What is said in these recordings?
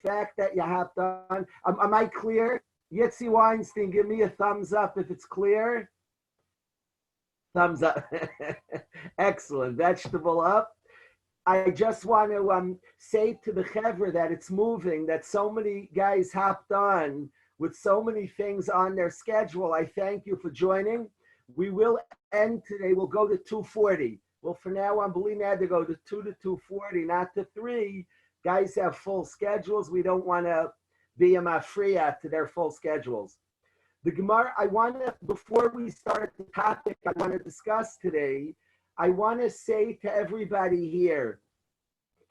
fact that you have done. Am I clear? Yitzi Weinstein, give me a thumbs up if it's clear. Thumbs up. Excellent. Vegetable up. I just want to say to the chevra that it's moving, that so many guys hopped on with so many things on their schedule. I thank you for joining. We will end today. We'll go to 2:40. Well, for now, I'm believing I had to go to 2 to 2:40, not to 3. Guys have full schedules. We don't want to be a mafriya to their full schedules. The Gemara, I want to, before we start the topic I want to discuss today, I want to say to everybody here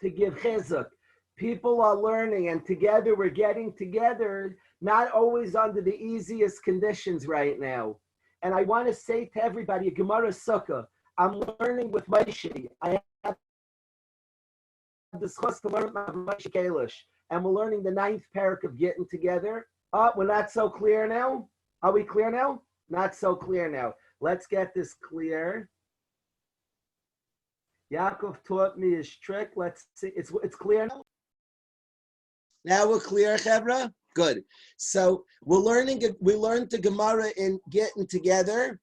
to give chizuk. People are learning, and together we're getting together, not always under the easiest conditions right now. And I want to say to everybody, Gemara Sukkah, I'm learning with Moshe. I have discussed to learn with Moshe Kalish, and we're learning the 9th parak of getting together. Oh, we're not so clear now? Are we clear now? Not so clear now. Let's get this clear. Yaakov taught me his trick. Let's see. It's clear now? Now we're clear, Chevra? Good. So we learned the Gemara in getting together.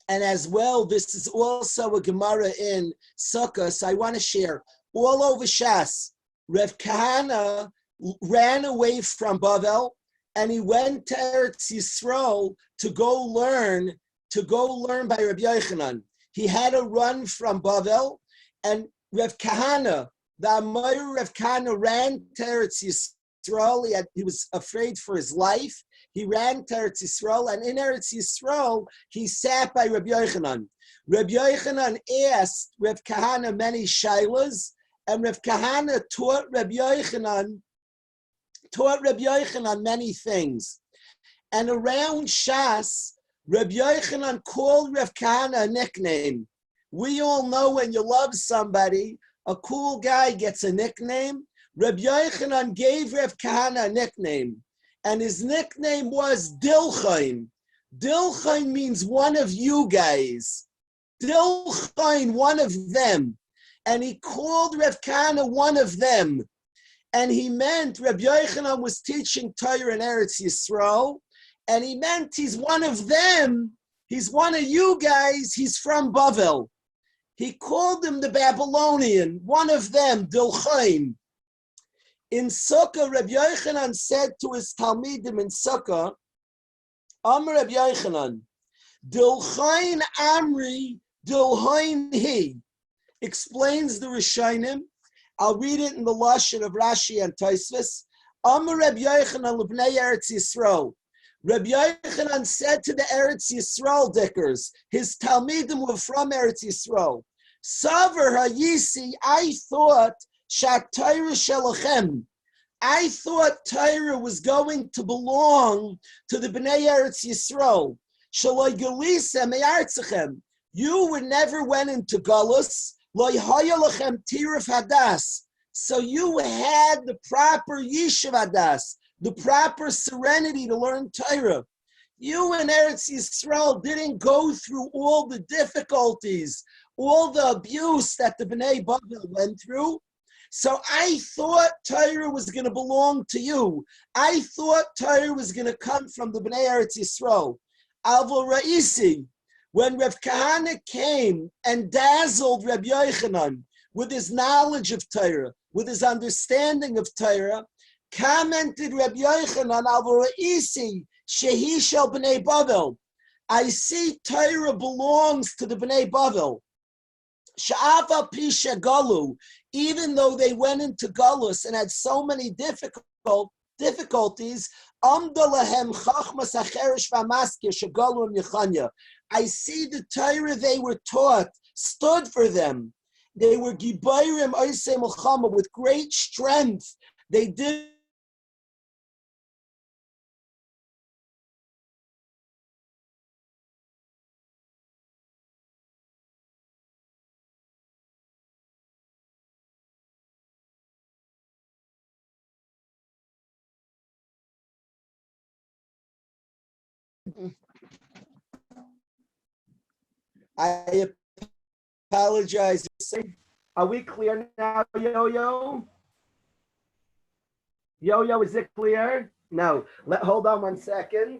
And as well, this is also a Gemara in Sukkah. So I want to share. All over Shas, Rev Kahana ran away from Bavel and he went to Eretz Yisrael to go learn by Rabbi Yochanan. He had to run from Bavel, and Rev Kahana, the Amor Rev Kahana, ran to Eretz Yisrael. He was afraid for his life. He ran to Eretz Yisrael, and in Eretz Yisrael, he sat by Rabbi Yochanan. Rabbi Yochanan asked Rev Kahana many shaylas, and Rev Kahana taught Rabbi Yochanan many things. And around Shas, Rabbi Yochanan called Rev Kahana a nickname. We all know when you love somebody, a cool guy gets a nickname. Rabbi Yochanan gave Rev Kahana a nickname, and his nickname was Dilchain. Dilchain means one of you guys. Dilchain, one of them. And he called Rev Kahana one of them. And he meant Rabbi Yochanan was teaching Torah in Eretz Yisrael, and he meant he's one of them. He's one of you guys. He's from Bavel. He called him the Babylonian, one of them, Dilchain. In Sukkah, Rabbi Yochanan said to his Talmidim in Sukkah, Amar Rabbi Yochanan, Dilchain Amri, Dilchain He. Explains the Rishonim. I'll read it in the Lashon of Rashi and Tosfos. Amar Rabbi Yochanan l'bnei Eretz Yisrael. Rabbi Yochanan said to the Eretz Yisrael dickers, his Talmidim were from Eretz Yisrael, Savar Hayisi, I thought Shat Torah Shelachem. I thought Torah was going to belong to the Bnei Eretz Yisrael. Shaloi Gelisem E'artzachem. You would never went into Galus. Loi Hayalachem Tirif Hadas. So you had the proper Yishuv Hadas, the proper serenity to learn Torah. You in Eretz Yisrael didn't go through all the difficulties, all the abuse that the Bnei Bavel went through. So I thought Torah was going to belong to you. I thought Torah was going to come from the Bnei Eretz Yisrael. Alvo Ra'isi, when Rev Kahana came and dazzled Rabbi Yochanan with his knowledge of Torah, with his understanding of Torah, commented Rabbi Yochanan, Alvo Ra'isi, Shehi Shel Bnei Bavel. I see Torah belongs to the Bnei Bavel. Sha'afa Pisha Galu, even though they went into Galus and had so many difficulties, Amdalahem Chachmas Acherish Vamaskir Shagalu Yechanya. I see the Torah they were taught stood for them. They were Gibayrim Oisei Mulchama with great strength. They did. I apologize. Are we clear now, Yo-Yo? Yo, is it clear? No. Hold on 1 second.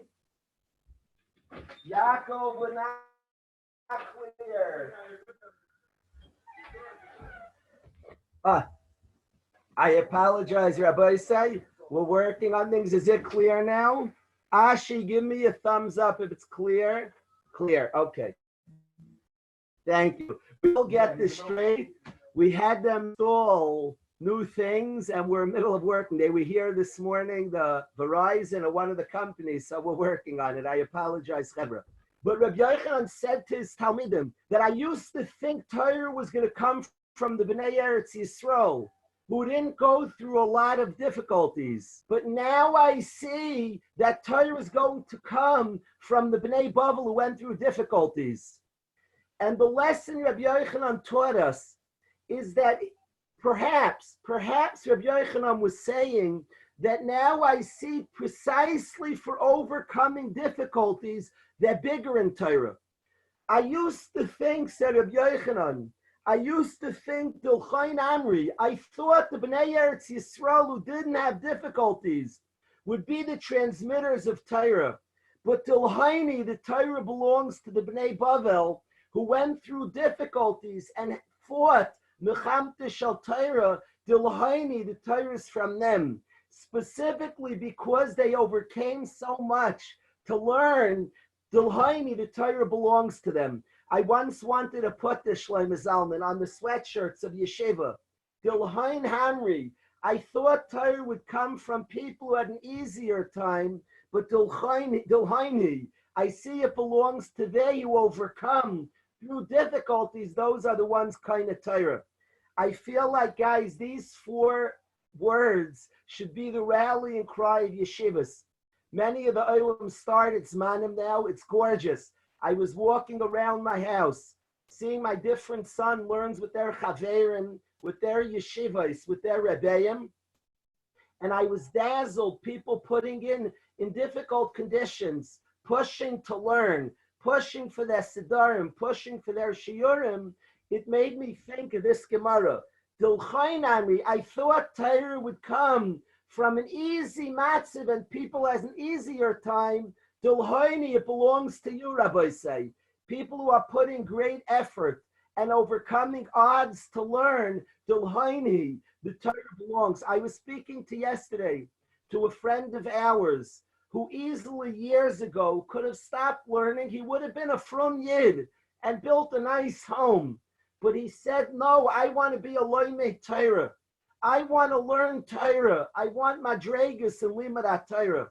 Yaakov, we're not clear. I apologize, Rabbi Say. We're working on things. Is it clear now? Ashi, give me a thumbs up if it's clear. Clear. Okay. Thank you. We'll get this straight. We had them install new things, and we're in the middle of working. They were here this morning, the Verizon or one of the companies, so we're working on it. I apologize, Chevra. But Rabbi Yochanan said to his Talmidim that I used to think Torah was going to come from the Bnei Eretz Yisrael, who didn't go through a lot of difficulties. But now I see that Torah is going to come from the Bnei Bavel who went through difficulties. And the lesson Rabbi Yochanan taught us is that perhaps Rabbi Yochanan was saying that now I see precisely for overcoming difficulties, they're bigger in Torah. I used to think, said Rabbi Yochanan, Dilchain Amri, I thought the Bnei Eretz Yisrael who didn't have difficulties would be the transmitters of Torah. But Dilhaini, the Torah belongs to the Bnei Bavel, who went through difficulties and fought Mechamta Shel Torah. Dilhaini, the Torah is from them, specifically because they overcame so much to learn. Dilhaini, the Torah belongs to them. I once wanted to put this Shlomo Zalman on the sweatshirts of Yeshiva. Dilhain Hamri, I thought Torah would come from people who had an easier time, but Dilhaini, I see it belongs to they who overcome through difficulties. Those are the ones kind of Torah. I feel like, guys, these 4 words should be the rallying cry of yeshivas. Many of the Olam started Zmanim now. It's gorgeous. I was walking around my house, seeing my different son learns with their chaverim, with their yeshivas, with their rebbeim, and I was dazzled. People putting in difficult conditions, pushing to learn, pushing for their siddharim, pushing for their shiurim. It made me think of this Gemara. Dilchainami, I thought Torah would come from an easy matziv and people has an easier time. Dilhaini, it belongs to you, Rabbi say. People who are putting great effort and overcoming odds to learn, Dilhaini, the Torah belongs. I was speaking yesterday to a friend of ours who easily years ago could have stopped learning. He would have been a frum yid and built a nice home. But he said, no, I want to be a loimei Torah. I want to learn Torah. I want madregas and limud Torah.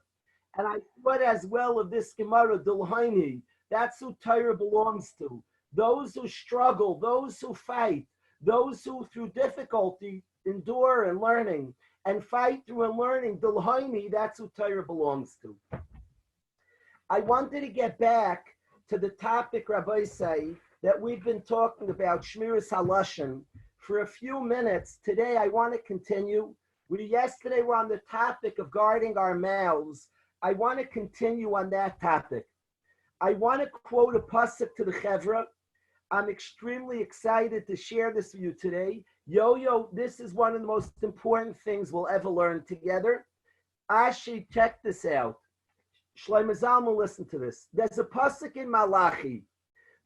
And I thought as well of this Gemara, Dilhaini, that's who Torah belongs to. Those who struggle, those who fight, those who through difficulty endure in learning and fight through and learning, Dilhaini, that's who Torah belongs to. I wanted to get back to the topic, Rabbi say, that we've been talking about, Shmiras Halashon, for a few minutes. Today I want to continue. Yesterday we're on the topic of guarding our mouths. I want to continue on that topic. I want to quote a pasuk to the Chevra. I'm extremely excited to share this with you today. Yo, this is one of the most important things we'll ever learn together. Ashi, check this out. Shlomo Zalman, listen to this. There's a pasuk in Malachi.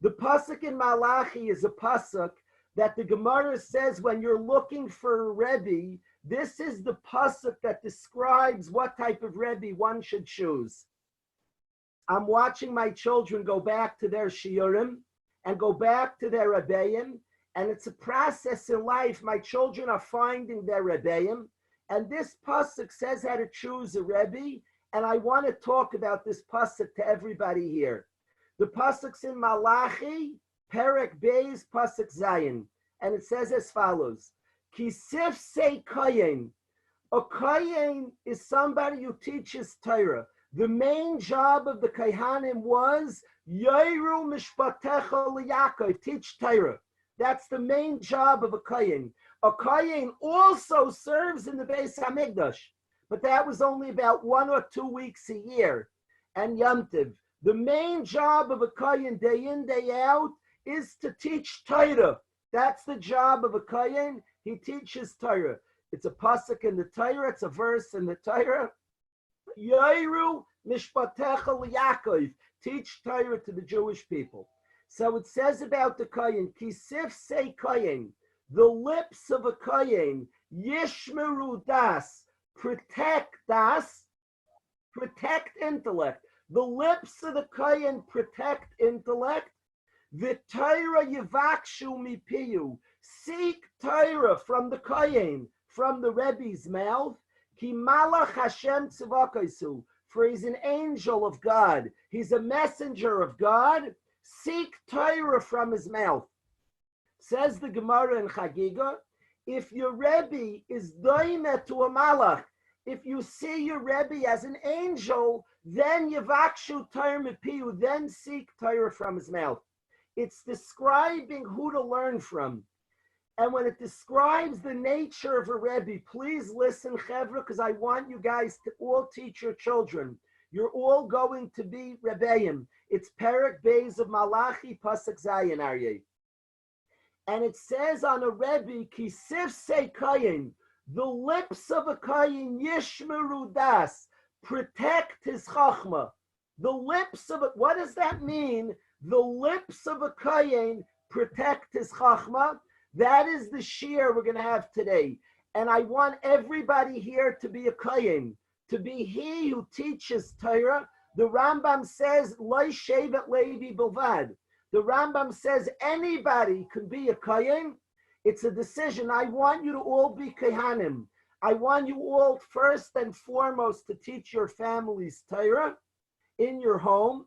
The pasuk in Malachi is a pasuk that the Gemara says when you're looking for a Rebbe, this is the pasuk that describes what type of Rebbe one should choose. I'm watching my children go back to their shiurim and go back to their rebbeim, and it's a process in life. My children are finding their rebbeim, and this pasuk says how to choose a Rebbe, and I want to talk about this pasuk to everybody here. The pasuk's in Malachi, Perek Beis, pasuk Zayin, and it says as follows: Kisif say Kayin. A Kayin is somebody who teaches Torah. The main job of the Kaihanim was Yoru Mishpatecha L'Yakov, teach Torah. That's the main job of a Kayin. A Kayin also serves in the Beis Hamikdash, but that was only about 1 or 2 weeks a year. And Yom Tov. The main job of a Kayin, day in, day out, is to teach Torah. That's the job of a Kayin. He teaches Torah. It's a pasuk in the Torah. It's a verse in the Torah. Yoiru mishpatecha liyakov. Teach Torah to the Jewish people. So it says about the kohen, kisif say kohen, the lips of a kohen, yishmeru das, protect das, protect intellect. The lips of the kohen protect intellect. The Torah yivakshu mipiyu. Seek Torah from the kohen, from the Rebbe's mouth. Ki malach Hashem tzivakaisu. For he's an angel of God. He's a messenger of God. Seek Torah from his mouth. Says the Gemara in Chagiga, if your Rebbe is doime to a malach, if you see your Rebbe as an angel, then yivakshu Torah mipiyu, then seek Torah from his mouth. It's describing who to learn from. And when it describes the nature of a Rebbe, please listen, Chevra, because I want you guys to all teach your children. You're all going to be Rebbeim. It's Perek Beis of Malachi, Pasuk Zayin Aryeh. And it says on a Rebbe, Kisif se Kayin, the lips of a Kayin, Yishmeru Das, protect his Chachma. The lips of it, what does that mean? The lips of a Kayin protect his Chachma. That is the shear we're going to have today. And I want everybody here to be a Kayin, to be he who teaches Torah. The Rambam says, Loi shevet levi bilvad. The Rambam says anybody can be a Kayin. It's a decision. I want you to all be Kehanim. I want you all first and foremost to teach your families Torah in your home.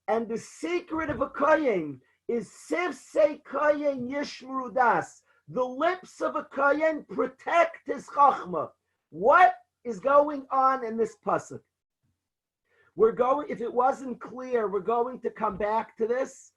And the secret of a Kayin is Siv Se Kayin Yishmru Das. The lips of a Kayin protect his Chachma. What is going on in this pasuk? We're going, if it wasn't clear, we're going to come back to this.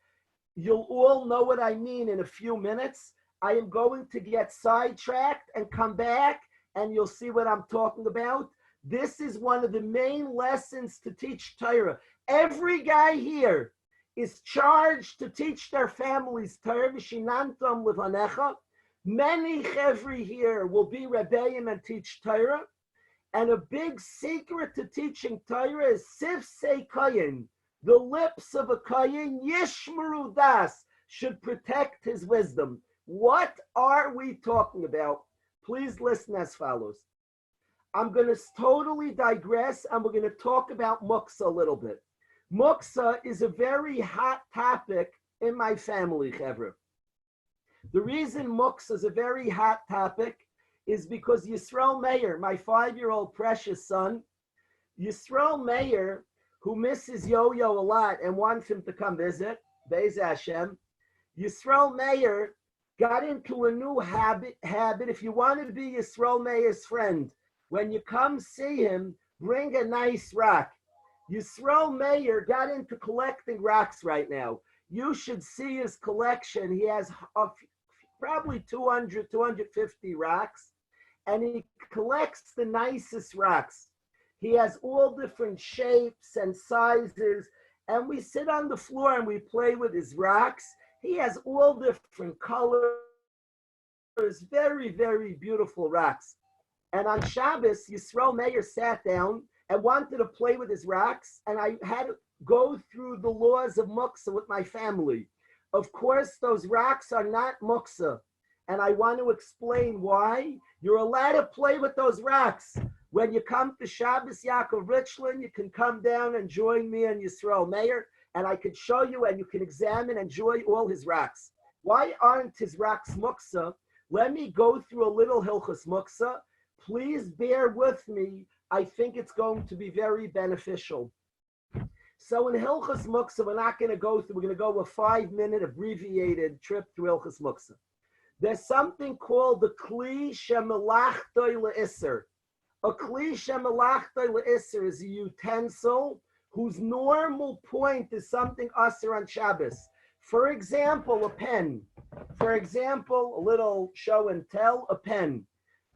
You'll all know what I mean in a few minutes. I am going to get sidetracked and come back, and you'll see what I'm talking about. This is one of the main lessons to teach Torah. Every guy here is charged to teach their families Torah. V'shinantam levanecha. Many chevri here will be rebbeim and teach Torah. And a big secret to teaching Torah is sif se kayin. The lips of a kayin, yishmeru das, should protect his wisdom. What are we talking about? Please listen as follows. I'm going to totally digress, and we're going to talk about muksa a little bit. Muksa is a very hot topic in my family, Chevra. The reason muksa is a very hot topic is because Yisrael Meir, my 5-year-old precious son, Yisrael Meir, who misses Yo-Yo a lot and wants him to come visit, Be'ez Hashem, Yisrael Meir got into a new habit. If you want to be Yisrael Meir's friend, when you come see him, bring a nice rock. Yisrael Meir got into collecting rocks right now. You should see his collection. He has probably 200, 250 rocks, and he collects the nicest rocks. He has all different shapes and sizes, and we sit on the floor and we play with his rocks. He has all different colors, very, very beautiful rocks. And on Shabbos, Yisrael Meir sat down and wanted to play with his rocks, and I had to go through the laws of muksa with my family. Of course, those rocks are not muksa, and I want to explain why. You're allowed to play with those rocks. When you come to Shabbos Yaakov Richland, you can come down and join me and Yisrael Meir, and I can show you and you can examine and enjoy all his rocks. Why aren't his rocks muksa? Let me go through a little Hilchos Muksa. Please bear with me. I think it's going to be very beneficial. So in Hilchos Muksa, we're not going to go through, we're going to go a 5-minute abbreviated trip through Hilchos Muksa. There's something called the Kli Shemelachtoi Le'isser. A Kli Shemelachtoi Le'isser is a utensil whose normal point is something usher on Shabbos. For example, a pen. For example, a little show and tell, a pen.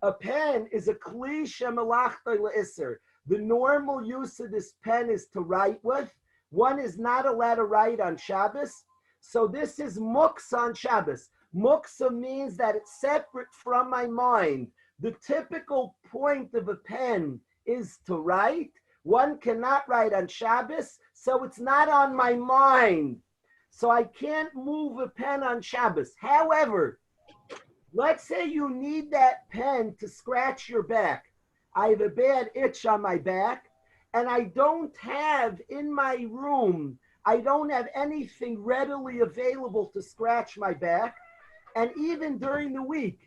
A pen is a Kli Shemelachtoi Le'isser. The normal use of this pen is to write with. One is not allowed to write on Shabbos. So this is muksa on Shabbos. Muksa means that it's separate from my mind. The typical point of a pen is to write. One cannot write on Shabbos, so it's not on my mind. So I can't move a pen on Shabbos. However, let's say you need that pen to scratch your back. I have a bad itch on my back, and I don't have in my room, I don't have anything readily available to scratch my back. And even during the week,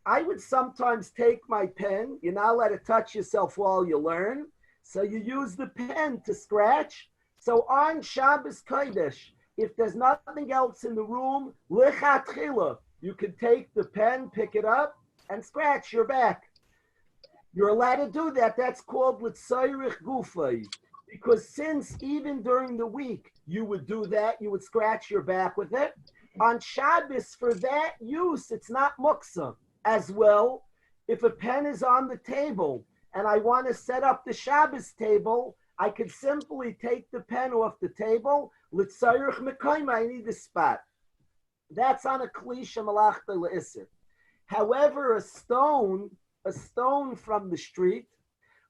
I would sometimes take my pen. You're not allowed to touch yourself while you learn. So you use the pen to scratch. So on Shabbos Kodesh, if there's nothing else in the room, lichatchila, you can take the pen, pick it up, and scratch your back. You're allowed to do that. That's called l'tzayrich gufay. Because since even during the week, you would do that, you would scratch your back with it. On Shabbos, for that use, it's not muksa. As well, if a pen is on the table and I want to set up the Shabbos table, I could simply take the pen off the table. L'tzayrich mekayma, I need a spot. That's on a Kalish malachta le'isr. However, a stone from the street,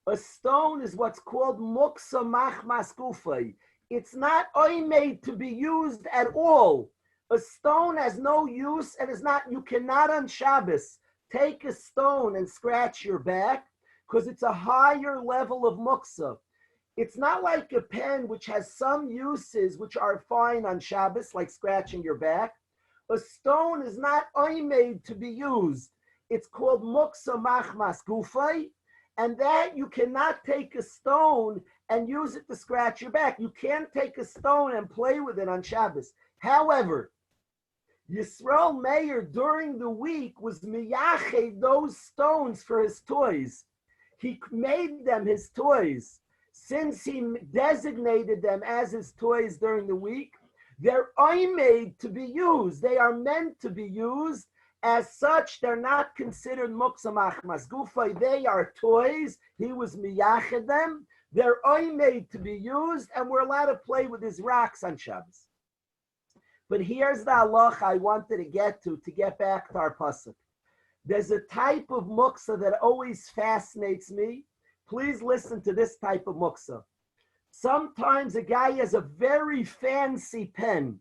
a stone is what's called muksa machmas gufay. It's not made to be used at all. A stone has no use and is not, you cannot on Shabbos take a stone and scratch your back because it's a higher level of muksa. It's not like a pen which has some uses which are fine on Shabbos, like scratching your back. A stone is not made to be used. It's called muksa machmas gufay, and that you cannot take a stone and use it to scratch your back. You can't take a stone and play with it on Shabbos. However, Yisrael Meir during the week was miyached those stones for his toys. He made them his toys. Since he designated them as his toys during the week, they're made to be used. They are meant to be used. As such, they're not considered muksa machmas gufay. They are toys. He was miyached them. They're made to be used, and we're allowed to play with his rocks on Shabbos. But here's the halacha I wanted to get back to our pasuk. There's a type of muksa that always fascinates me. Please listen to this type of muksa. Sometimes a guy has a very fancy pen.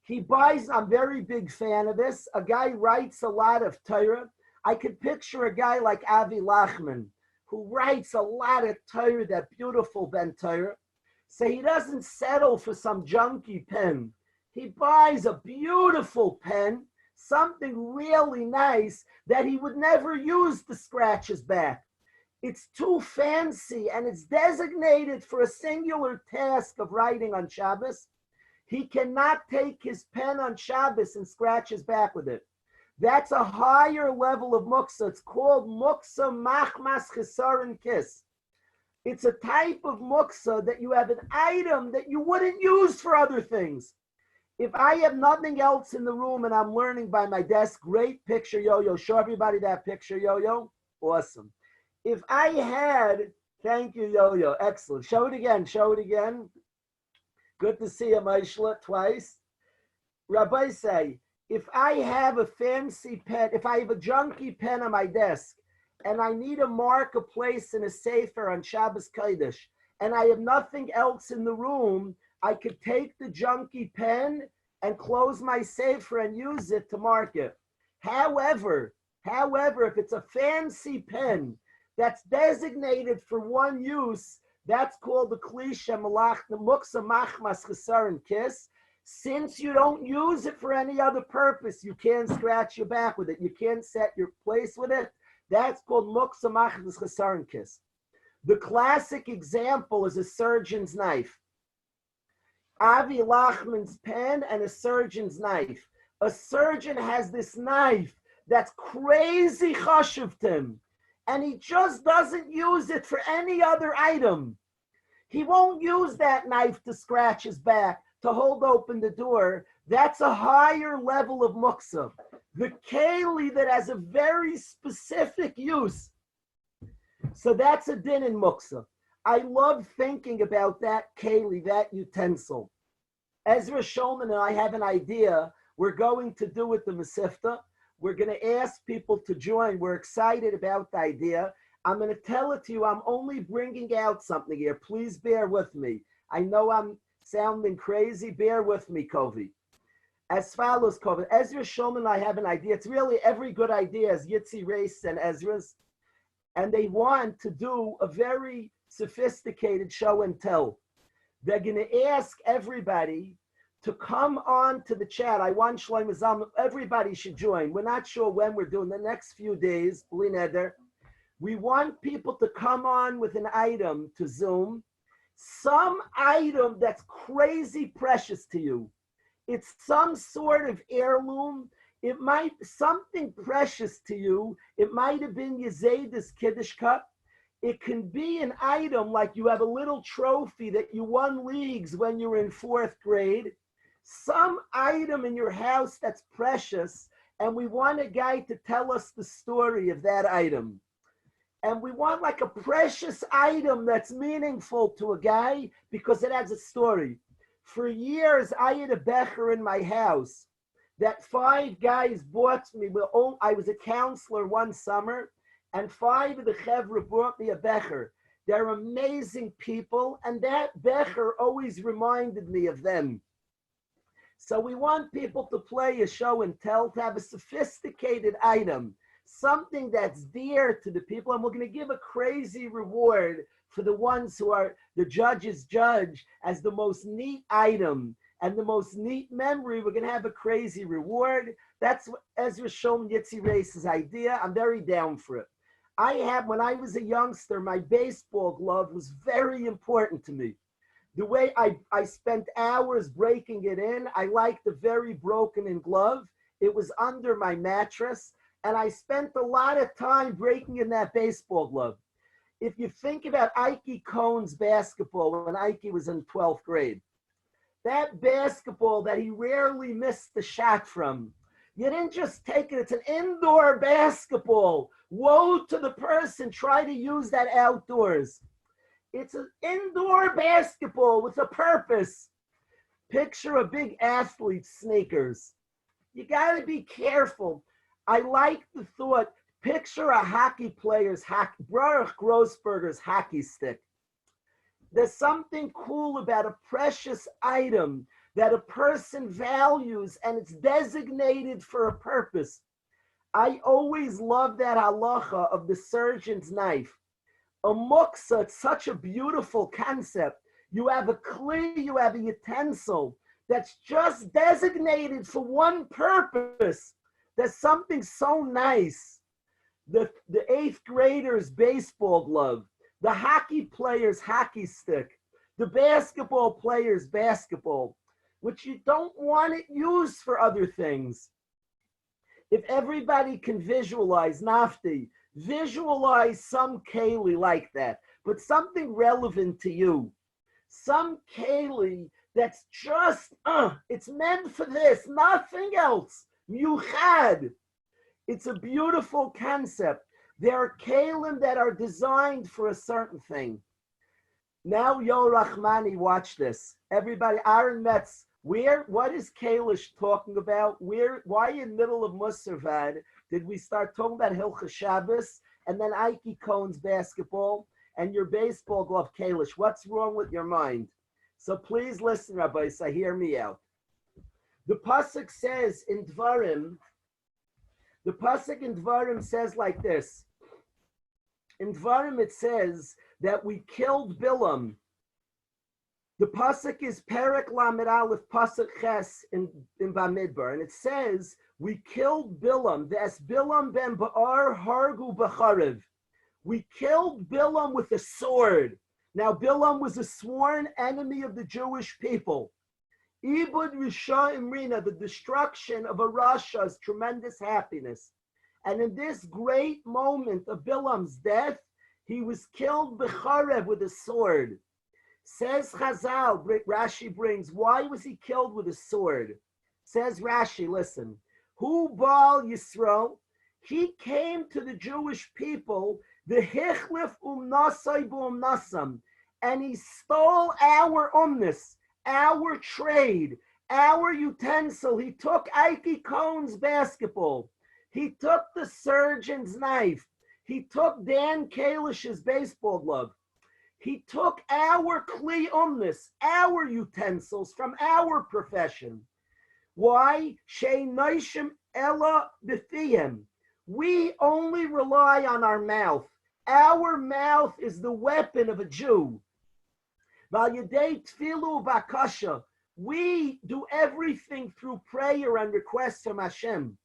He buys, I'm a very big fan of this, a guy writes a lot of Torah. I could picture a guy like Avi Lachman, who writes a lot of Torah, that beautiful Ben Torah. So he doesn't settle for some junky pen. He buys a beautiful pen, something really nice that he would never use to scratch his back. It's too fancy and it's designated for a singular task of writing on Shabbos. He cannot take his pen on Shabbos and scratch his back with it. That's a higher level of muksa. It's called muksa machmas chesaron kis. It's a type of muksa that you have an item that you wouldn't use for other things. If I have nothing else in the room and I'm learning by my desk, great picture, Yo-Yo. Show everybody that picture, Yo-Yo. Awesome. If I had, thank you, Yo-Yo. Excellent. Show it again. Show it again. Good to see you, Maishla, twice. Rabbi say, if I have a fancy pen, if I have a junky pen on my desk, and I need to mark a place in a sefer on Shabbos Kodesh, and I have nothing else in the room, I could take the junky pen and close my sefer and use it to mark it. However, if it's a fancy pen that's designated for one use, that's called the Kalish malach, the muksa machmas chesaron kis. Since you don't use it for any other purpose, you can't scratch your back with it. You can't set your place with it. That's called muksa machmas chesaron kis. The classic example is a surgeon's knife. Avi Lachman's pen and a surgeon's knife. A surgeon has this knife that's crazy chashuv to him, and he just doesn't use it for any other item. He won't use that knife to scratch his back, to hold open the door. That's a higher level of muksa. The keli that has a very specific use. So that's a din in muksa. I love thinking about that keli, that utensil. Ezra Shulman and I have an idea. We're going to do with the Mesivta. We're going to ask people to join. We're excited about the idea. I'm going to tell it to you. I'm only bringing out something here. Please bear with me. I know I'm sounding crazy. Bear with me, Kovi. As follows, Kovi. Ezra Shlomo and I have an idea. It's really every good idea as Yitzi Reis and Ezra's. And they want to do a very sophisticated show and tell. They're going to ask everybody to come on to the chat. I want Shlomo Zalman. Everybody should join. We're not sure when we're doing the next few days. We want people to come on with an item to Zoom. Some item that's crazy precious to you. It's some sort of heirloom. It might something precious to you. It might have been Yezaida's Kiddush cup. It can be an item like you have a little trophy that you won leagues when you were in 4th grade. Some item in your house that's precious, and we want a guy to tell us the story of that item. And we want like a precious item that's meaningful to a guy because it has a story. For years, I had a becher in my house that 5 guys bought me. I was a counselor one summer, and 5 of the chevra bought me a becher. They're amazing people, and that becher always reminded me of them. So we want people to play a show and tell, to have a sophisticated item, something that's dear to the people, and we're going to give a crazy reward for the ones who are the judges judge as the most neat item and the most neat memory. We're going to have a crazy reward. That's Ezra Shlomo Yitzi Reis's idea. I'm very down for it. When I was a youngster, my baseball glove was very important to me. The way I spent hours breaking it in, I liked the very broken in glove. It was under my mattress, and I spent a lot of time breaking in that baseball glove. If you think about Ike Cohn's basketball when Ike was in 12th grade, that basketball that he rarely missed the shot from, you didn't just take it, it's an indoor basketball. Woe to the person try to use that outdoors. It's an indoor basketball with a purpose. Picture a big athlete's sneakers. You got to be careful. I like the thought. Picture a hockey player's Baruch Grossberger's hockey stick. There's something cool about a precious item that a person values, and it's designated for a purpose. I always love that halacha of the surgeon's knife. A muksa, it's such a beautiful concept. You have a kli, you have a utensil that's just designated for one purpose. There's something so nice. The 8th grader's baseball glove, the hockey player's hockey stick, the basketball player's basketball, which you don't want it used for other things. If everybody can visualize, Nafti, visualize some keli like that, but something relevant to you. Some keli that's just, it's meant for this, nothing else. Yuchad. It's a beautiful concept. There are kelim that are designed for a certain thing. Now, Yo Rahmani, watch this. Everybody, Aaron Metz, what is Kalish talking about? Why in middle of Mussar did we start talking about Hilchah Shabbos and then Ike Cohn's basketball and your baseball glove, Kalish? What's wrong with your mind? So please listen, Rabbi, so hear me out. The pasuk says in Dvarim, the pasuk in Dvarim says like this. In Dvarim it says that we killed Bilam. The pasuk is Perek Lamed Aleph pasuk Ches in Bamidbar, and it says we killed Bilam. That's Bilam ben Ba'ar Hargu B'charev. We killed Bilam with a sword. Now Bilam was a sworn enemy of the Jewish people. Ibud Risha Imrina, the destruction of a Rasha's tremendous happiness. And in this great moment of Bilam's death, he was killed b'charev with a sword. Says Chazal, Rashi brings, why was he killed with a sword? Says Rashi, listen, Hu Baal Yisrael, he came to the Jewish people, the Hichlif Nasai Nasam, and he stole our umnis, our trade, our utensil. He took Ike Cohn's basketball. He took the surgeon's knife. He took Dan Kalish's baseball glove. He took our kli umnis, our utensils from our profession. Why? She'noishim ella b'fiyem. We only rely on our mouth. Our mouth is the weapon of a Jew. Val yedei tfilu v'akasha. We do everything through prayer and requests from Hashem.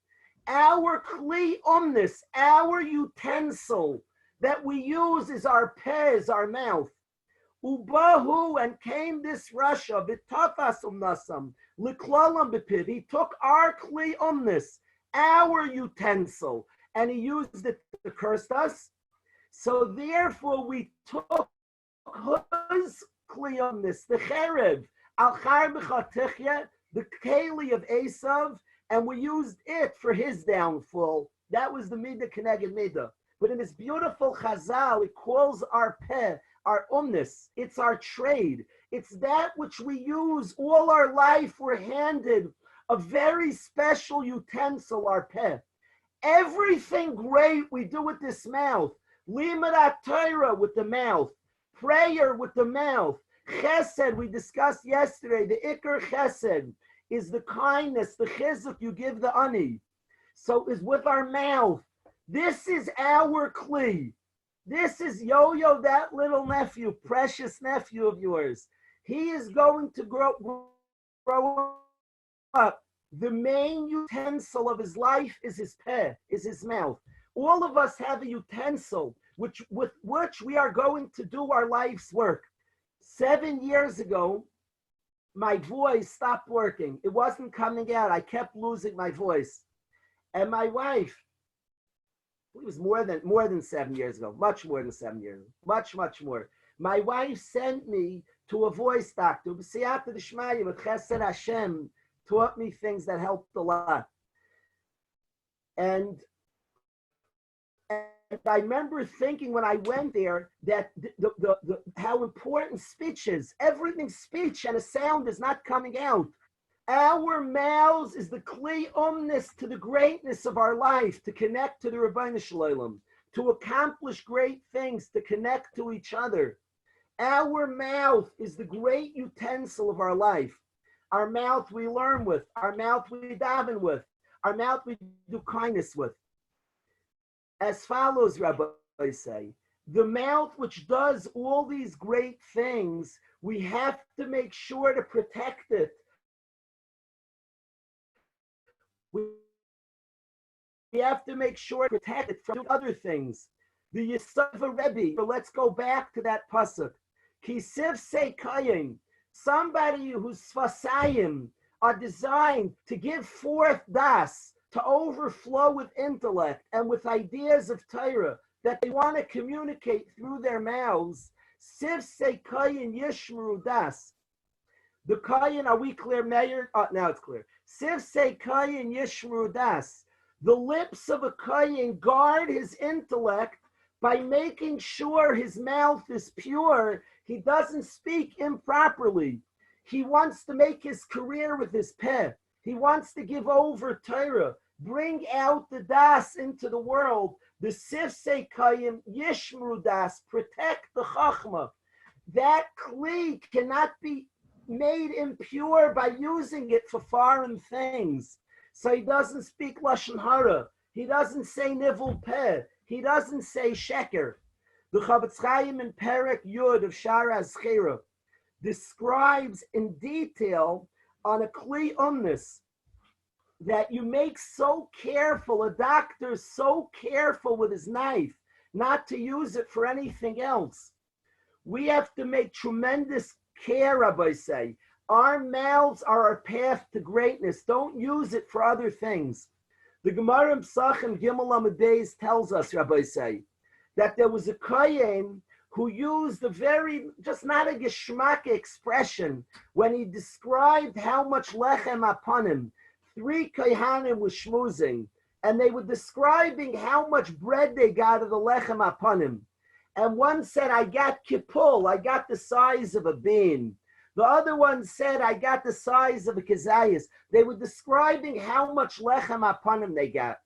Our kli umnis, our utensil that we use is our pez, our mouth. Ubahu, and came this Russia, v'tafas umnasam, l'klalam b'piv. He took our kli umnis, our utensil, and he used it to curse us. So therefore we took his kli umnis, the cherev, al char b'chatichya, the keli of Esav, and we used it for his downfall. That was the midah keneged midah. But in this beautiful chazal, it calls our peh, our umnis. It's our trade. It's that which we use all our life. We're handed a very special utensil, our peh. Everything great we do with this mouth. Limud Torah with the mouth. Prayer with the mouth. Chesed, we discussed yesterday, the Iker Chesed is the kindness, the chizuk you give the ani. So is with our mouth. This is our kli. This is Yo-Yo, that little nephew, precious nephew of yours. He is going to grow up. The main utensil of his life is his peh, is his mouth. All of us have a utensil with which we are going to do our life's work. 7 years ago, my voice stopped working. It wasn't coming out. I kept losing my voice. And my wife, it was more than 7 years ago, much more than 7 years, much more. My wife sent me to a voice doctor. B'siyata d'shmaya, with Chesed Hashem, taught me things that helped a lot. And I remember thinking when I went there that how important speech is. Everything's speech and a sound is not coming out. Our mouths is the kli umnis to the greatness of our life, to connect to the Rebbeinu Shalom, to accomplish great things, to connect to each other. Our mouth is the great utensil of our life. Our mouth we learn with, our mouth we daven with, our mouth we do kindness with. As follows, Rabbi say, the mouth which does all these great things, we have to make sure to protect it. We have to make sure to protect it from other things. The Yesava Rebbe, but let's go back to that pasuk. Kisiv say Chaim, somebody whose sfasayim are designed to give forth das, to overflow with intellect and with ideas of Torah that they want to communicate through their mouths. Siv say Kayin Yishmru Das. The Kayin, are we clear, Mayor? Now it's clear. Siv say Kayin Yishmru Das. The lips of a Kayin guard his intellect by making sure his mouth is pure. He doesn't speak improperly. He wants to make his career with his peh. He wants to give over Torah, bring out the das into the world. The sifsei kayim yishmru das, protect the chachma. That kli cannot be made impure by using it for foreign things. So he doesn't speak lashon hara. He doesn't say nivul peh. He doesn't say sheker. The Chavetz Chaim in Perek Yud of Shara Azchira describes in detail on a kli umnis that you make so careful, a doctor is so careful with his knife not to use it for anything else. We have to make tremendous care, Rabbi say. Our mouths are our path to greatness. Don't use it for other things. The Gemara in Pesachim Gimel Amud Beis tells us, Rabbi say, that there was a kohen who used a very, just not a geschmack expression, when he described how much lechem upon him. 3 kohanim were schmoozing, and they were describing how much bread they got of the lechem upon him. And one said, I got kipul, I got the size of a bean. The other one said, I got the size of a kazayas. They were describing how much lechem upon him they got.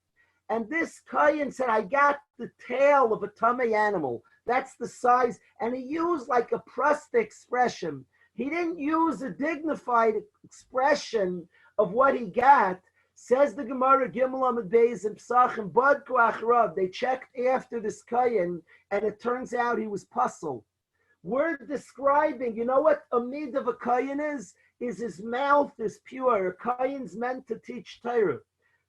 And this Kayan said, I got the tail of a tummy animal. That's the size. And he used like a prost expression. He didn't use a dignified expression of what he got. Says the Gemara, Gimel Amud Beis and Psachim, Badku Achrav. They checked after this Kayan, and it turns out he was puzzled. We're describing, you know what a mid of a Kayan is? Is his mouth is pure. A Kayan's meant to teach Torah.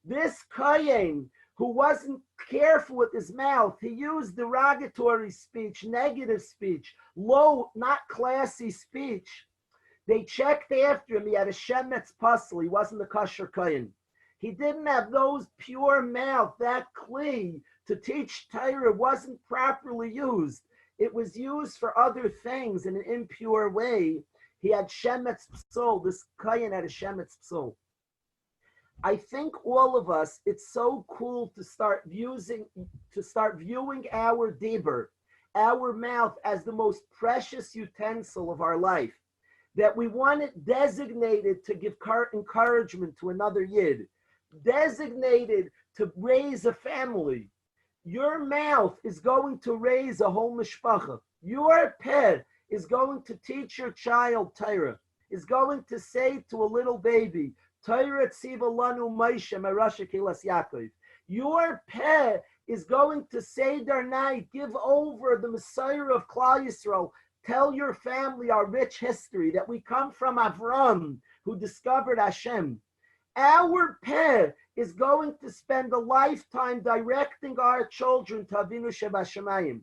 This Kayan, who wasn't careful with his mouth, he used derogatory speech, negative speech, low, not classy speech. They checked after him. He had a shemetz puzzle. He wasn't a kosher Kayan. He didn't have those pure mouth, that kli to teach Torah wasn't properly used. It was used for other things in an impure way. He had shemetz psul. This Kayan had a shemetz psul. I think all of us, it's so cool to start viewing our dibur, our mouth, as the most precious utensil of our life, that we want it designated to give encouragement to another yid, designated to raise a family. Your mouth is going to raise a whole mishpacha. Your pet is going to teach your child Torah, is going to say to a little baby, Torah tziva lanu Moshe merasha kilas Yaakov. Your pet is going to say their night, give over the Messiah of Klal Yisrael, tell your family our rich history, that we come from Avram, who discovered Hashem. Our pet is going to spend a lifetime directing our children to Avinu Shebashamayim.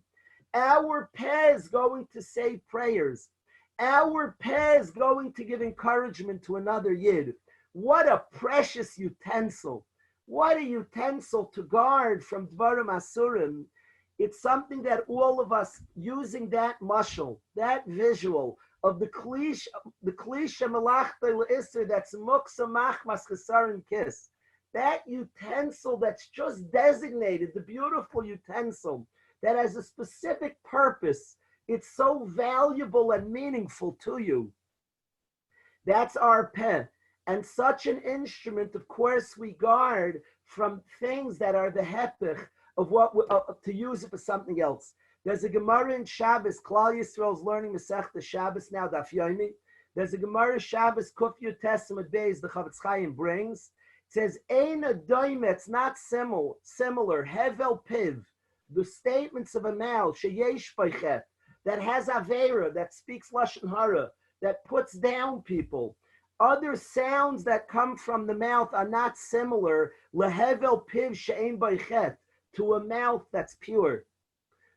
Our pet is going to say prayers. Our pet is going to give encouragement to another yid. What a precious utensil. What a utensil to guard from Dvarim Asurim. It's something that all of us, using that mashal, that visual of the Kalish Malachta L'Isser, that's Muksa Machmas Chesarim Kiss. That utensil that's just designated, the beautiful utensil that has a specific purpose. It's so valuable and meaningful to you. That's our pen. And such an instrument, of course, we guard from things that are the hepech of what to use it for something else. There's a Gemara in Shabbos. Klal Yisrael is learning Mesivta Shabbos now, Daf Yomi. There's a Gemara Shabbos Kuf Yud Testament Beis the Chavetz Chaim brings. It says, "Ein adoime." It's not similar. Hevel piv. The statements of a mouth sheyesh b'chet, that has avera, that speaks lashon hara, that puts down people. Other sounds that come from the mouth are not similar. Lehevel piv she'ein b'chet, to a mouth that's pure.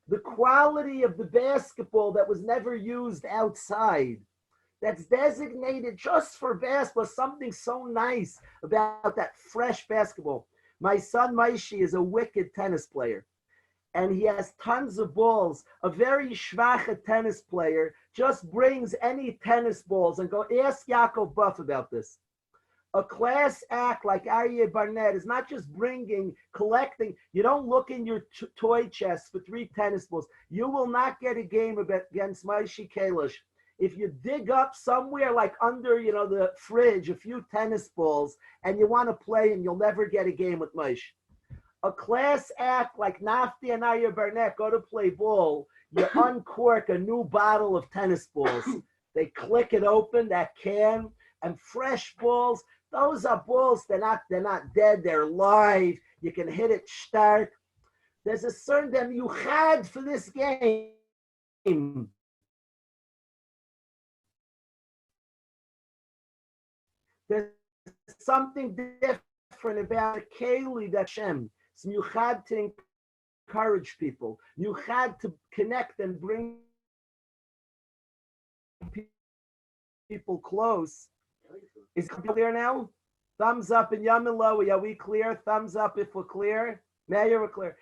The quality of the basketball that was never used outside, that's designated just for basketball, something so nice about that fresh basketball. My son Maishi is a wicked tennis player, and he has tons of balls. A very schwache tennis player just brings any tennis balls, and go ask Yaakov Buff about this. A class act like Aryeh Barnett is not just collecting. You don't look in your toy chest for 3 tennis balls. You will not get a game against Maishi Kalish. If you dig up somewhere like under, the fridge, a few tennis balls, and you want to play them, you'll never get a game with Maish. A class act like Nafti and Aryeh Barnett go to play ball, you uncork a new bottle of tennis balls. They click it open, that can, and fresh balls. Those are balls, they're not dead, they're live. You can hit it start. There's a certain them you had for this game. There's something different about a keli that Shem. So you had to encourage people. You had to connect and bring people close. Is it clear now? Thumbs up in Yom and Lowy. Are we clear? Thumbs up if we're clear. Mayor, we're clear.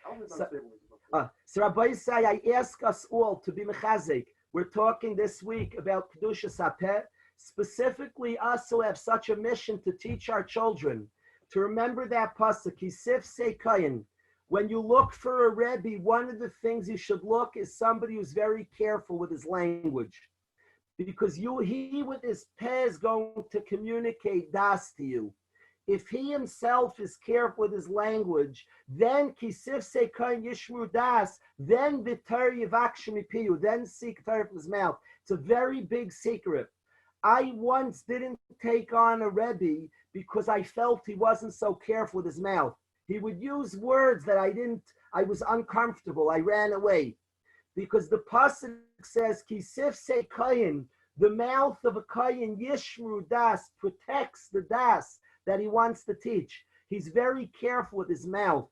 So Rabbi say, I ask us all to be mechazik. We're talking this week about Kedushas HaPeh, specifically us who have such a mission to teach our children, to remember that pasuk, Kisif Seikayin. When you look for a Rebbe, one of the things you should look is somebody who's very careful with his language. Because he with his peh is going to communicate das to you. If he himself is careful with his language, then kisif se kain yishmu das, then v'tar yivakshmi piyu, then seek Torah from his mouth. It's a very big secret. I once didn't take on a Rebbe because I felt he wasn't so careful with his mouth. He would use words that I was uncomfortable. I ran away. Because the pasuk says, kisif se kain, the mouth of a kain yishmu das, protects the das that he wants to teach. He's very careful with his mouth.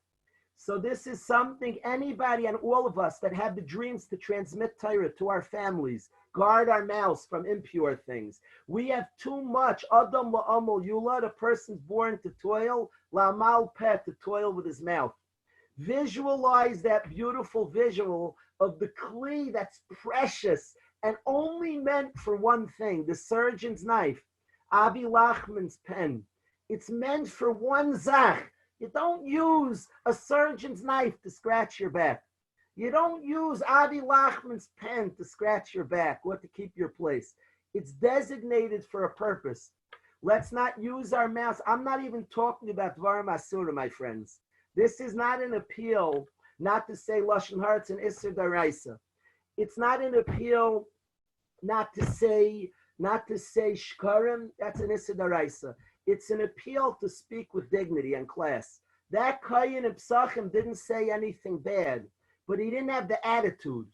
So this is something anybody and all of us that have the dreams to transmit Torah to our families, guard our mouths from impure things. We have too much. Adam la'amal yula, the person's born to toil, la'amal pet, to toil with his mouth. Visualize that beautiful visual of the kli that's precious and only meant for one thing, the surgeon's knife, Avi Lachman's pen. It's meant for one zach. You don't use a surgeon's knife to scratch your back. You don't use Avi Lachman's pen to scratch your back or to keep your place. It's designated for a purpose. Let's not use our mouths. I'm not even talking about Dvarim Asura, my friends. This is not an appeal not to say Lashon Hara and Isser Daraisa. It's not an appeal not to say Shkarim, that's an Isser Daraisa. It's an appeal to speak with dignity and class. That Kayin and Psachim didn't say anything bad, but he didn't have the attitude.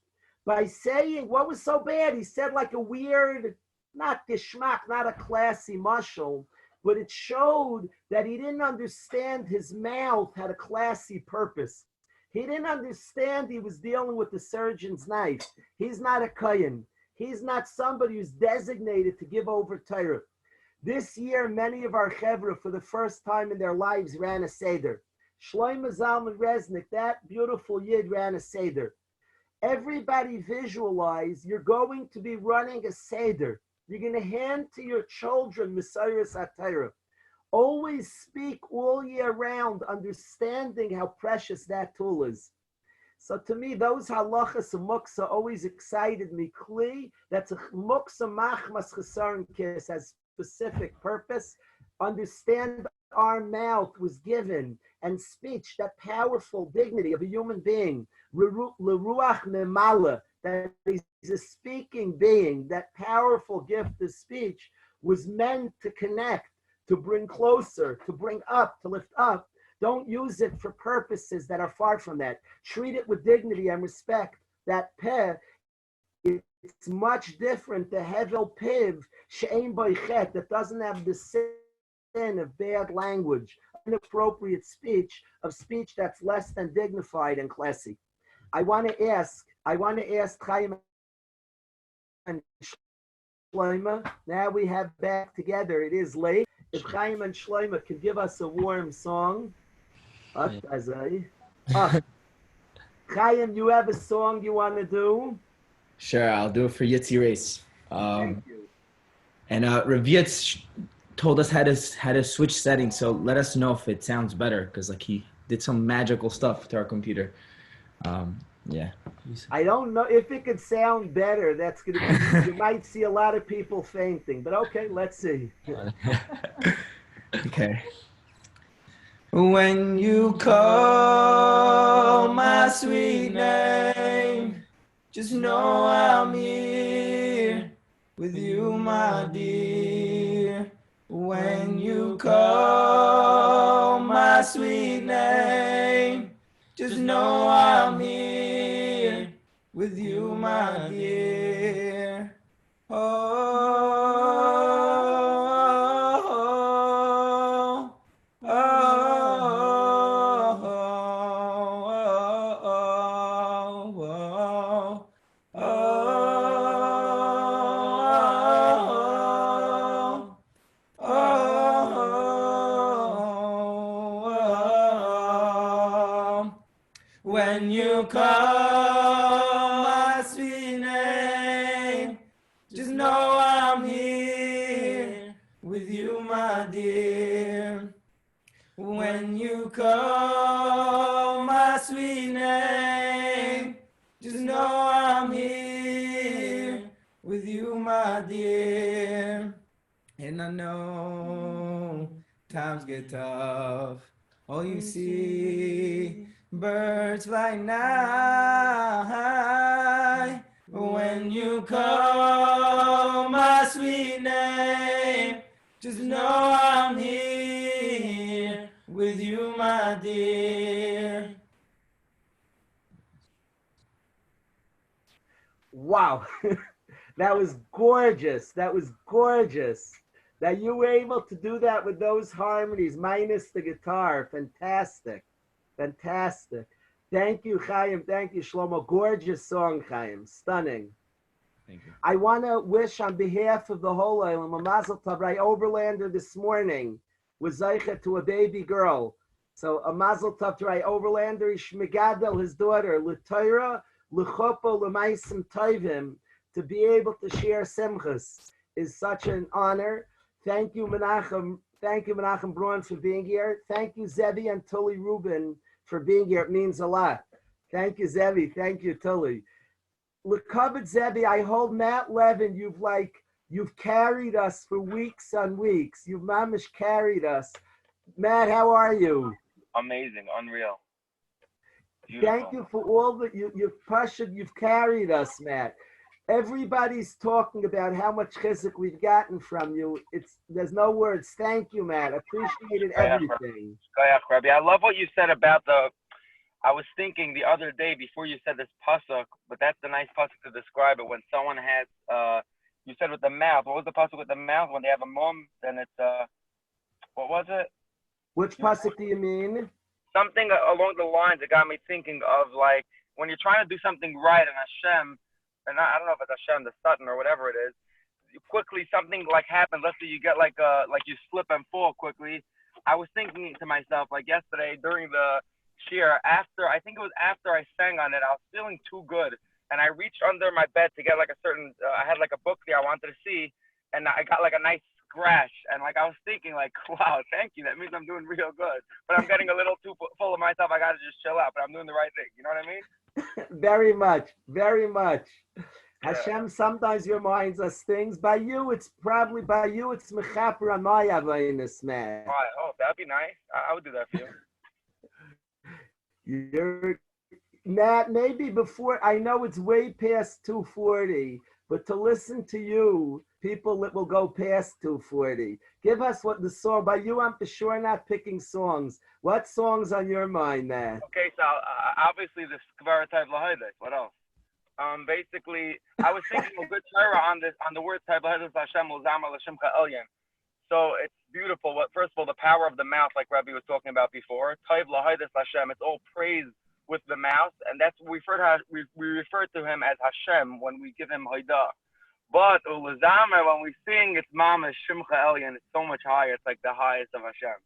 By saying what was so bad, he said like a weird, not geschmack, not a classy mashal, but it showed that he didn't understand his mouth had a classy purpose. He didn't understand he was dealing with the surgeon's knife. He's not a Kayin. He's not somebody who's designated to give over Torah. This year, many of our chevra, for the first time in their lives, ran a seder. Shlomo Zalman Resnick, that beautiful yid, ran a seder. Everybody visualize you're going to be running a seder. You're going to hand to your children Messiah's HaTorah. Always speak all year round, understanding how precious that tool is. So to me, those halachas and muksa always excited me. Kli, that's a muksa machmas chesaron kiss, has specific purpose. Understand our mouth was given, and speech, that powerful dignity of a human being, leruach memala, that is a speaking being, that powerful gift of speech was meant to connect, to bring closer, to bring up, to lift up. Don't use it for purposes that are far from that. Treat it with dignity and respect. That peh, it's much different. The hevel piv she'ein boichet, that doesn't have the sin of bad language, inappropriate speech, of speech that's less than dignified and classy. I want to ask Chaim and Shlomo. Now we have back together. It is late. If Chaim and Shlomo could give us a warm song. Chaim, you have a song you want to do? Sure, I'll do it for Yitzi Race. Thank you. And Ravitz told us how to switch settings, so let us know if it sounds better, because like he did some magical stuff to our computer. Yeah. I don't know if it could sound better. That's gonna be. You might see a lot of people fainting, but okay, let's see. Okay. When you call my sweet name, just know I'm here with you, my dear. When you call my sweet name, just know I'm here with you, my dear. When you call my sweet name, just know I'm here with you, my dear. When you call my sweet name, just know I'm here with you, my dear. And I know times get tough, all you see, birds fly high. When you call my sweet name, just know I'm here with you, my dear. Wow. That was gorgeous. That was gorgeous. That you were able to do that with those harmonies, minus the guitar. Fantastic. Fantastic. Thank you, Chaim. Thank you, Shlomo. Gorgeous song, Chaim. Stunning. Thank you. I want to wish on behalf of the whole island, a mazel tov. Right, Overlander this morning was zeicha to a baby girl. So a mazel tov to Rai Overlander, Shmigadel, his daughter, L'Torah, L'Chopo, L'Maisim Tovim, to be able to share simchas is such an honor. Thank you, Menachem. Thank you, Menachem Braun, for being here. Thank you, Zevi and Tully Rubin, for being here. It means a lot. Thank you, Zevi. Thank you, Tully. L'Kavod Zevi, I hold Matt Levin. You've carried us for weeks on weeks. You've mamish carried us. Matt, how are you? Amazing, unreal. Beautiful. Thank you for all that you've carried us, Matt. Everybody's talking about how much chizuk we've gotten from you. There's no words. Thank you, Matt. Appreciated everything. Rabbi, I love what you said about I was thinking the other day before you said this pasuk, but that's a nice pasuk to describe it. When someone has, you said with the mouth. What was the pasuk with the mouth? When they have a mum, then it's what was it? Which pasuk do you mean? Something along the lines that got me thinking of, like, when you're trying to do something right and Hashem, and I don't know if it's Hashem, the Sutton, or whatever it is, quickly something like happens. Let's say you get like you slip and fall quickly. I was thinking to myself, like yesterday during the shir, I think it was after I sang on it, I was feeling too good, and I reached under my bed to get like a certain, I had like a book there I wanted to see, and I got like a nice scratch, and like I was thinking like, wow, thank you, that means I'm doing real good, but I'm getting a little too full of myself. I gotta just chill out, but I'm doing the right thing. You know what I mean? Very much, very much. Yeah. Hashem sometimes reminds us things. By you, it's mechaper on my avaynus, man. All right. Oh, that'd be nice. I would do that for you. Matt, maybe before, I know it's way past 2:40, but to listen to you, people that will go past 2:40. Give us what the song, by you, I'm for sure not picking songs. What song's on your mind, Matt? Okay, so obviously the Skvara Taiv Lahaydes. What else? Basically, I was thinking a good Torah on the word Taiv Lahaydes Hashem L'Zama L'Shimcha Elyon. So it's beautiful. First of all, the power of the mouth, like Rabbi was talking about before. Taiv Lahaydes Hashem. It's all praise with the mouth, and that's what we refer to him as Hashem when we give him Haidah. But Ulazama, when we sing, it's Mama Shimcha Elyon. It's so much higher. It's like the highest of Hashem.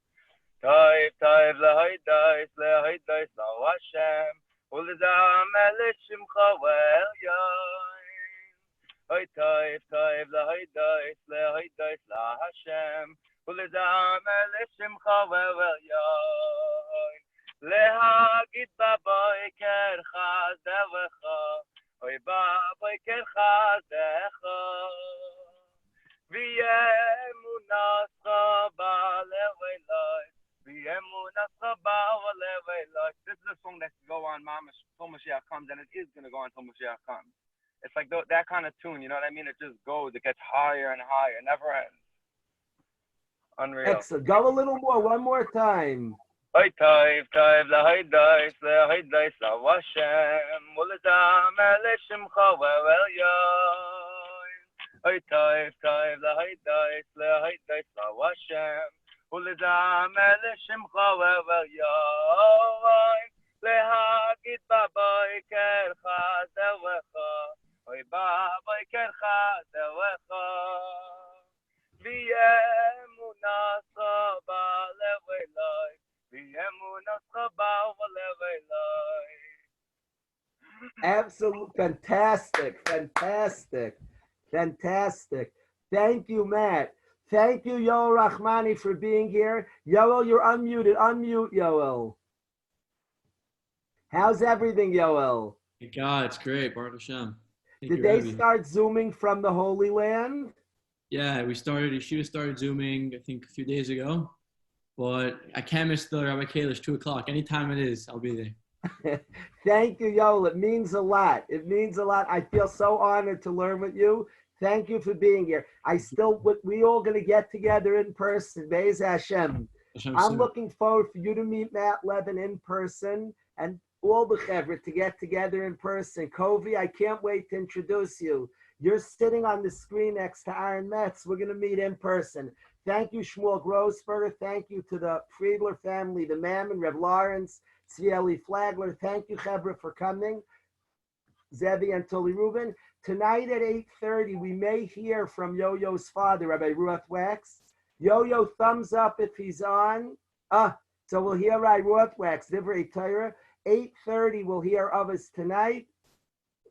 Taiv, Taiv, Lahaydes, Lahaydes, Hashem. Ulazama, Shimcha Elyon. Taiv, Taiv, Lahaydes, Lahaydes, Hashem. Ulazama, Shimcha Elyon. Lehagit baboiker chazecha, oy baboiker chazecha, v'yemunascha ba'leveloi, v'yemunascha ba'leveloi. This is a song that can go on, Mama, till Mashiach comes, and it is going to go on till Mashiach comes. It's like that kind of tune, you know what I mean? It just goes, it gets higher and higher, it never ends. Unreal. Excellent. Go a little more, one more time. Oy Taiv, Taiv, Lahaydes, Lahaydes, Hashem, Ulazam, Shimcha Elyon. Oy Taiv, Taiv, Lahaydes, Lahaydes, Hashem, Ulazam, Shimcha Elyon. Lehagit baboiker chazecha, oy baboiker chazecha, v'yemunascha ba'leveloi. Absolute, fantastic. Thank you, Matt. Thank you, Yoel Rahmani, for being here. Yoel, you're unmuted. Unmute, Yoel. How's everything, Yoel? Thank God, it's great. Baruch Hashem. Did they start Zooming from the Holy Land? Yeah, Yeshua started Zooming, I think, a few days ago. but I can't miss the Rabbi Klaish 2 o'clock. Anytime it is, I'll be there. Thank you, Yoel. It means a lot. It means a lot. I feel so honored to learn with you. Thank you for being here. We all going to get together in person. Be'ez Hashem. I'm looking forward for you to meet Matt Levin in person and all the chevra to get together in person. Kovi, I can't wait to introduce you. You're sitting on the screen next to Aaron Metz. We're going to meet in person. Thank you, Shmuel Grossberger. Thank you to the Friedler family, the Mammon, Rev Lawrence, Tzvieli Flagler. Thank you, chevra, for coming. Zevi and Toli Rubin. Tonight at 8:30, we may hear from Yo-Yo's father, Rabbi Ruth Wax. Yo-Yo, thumbs up if he's on. So we'll hear Rabbi Ruth Wax, Divrei Torah. 8:30, we'll hear of us tonight.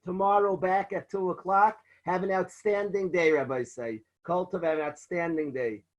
Tomorrow back at 2 o'clock. Have an outstanding day, Rabbi say. Kultov, have an outstanding day.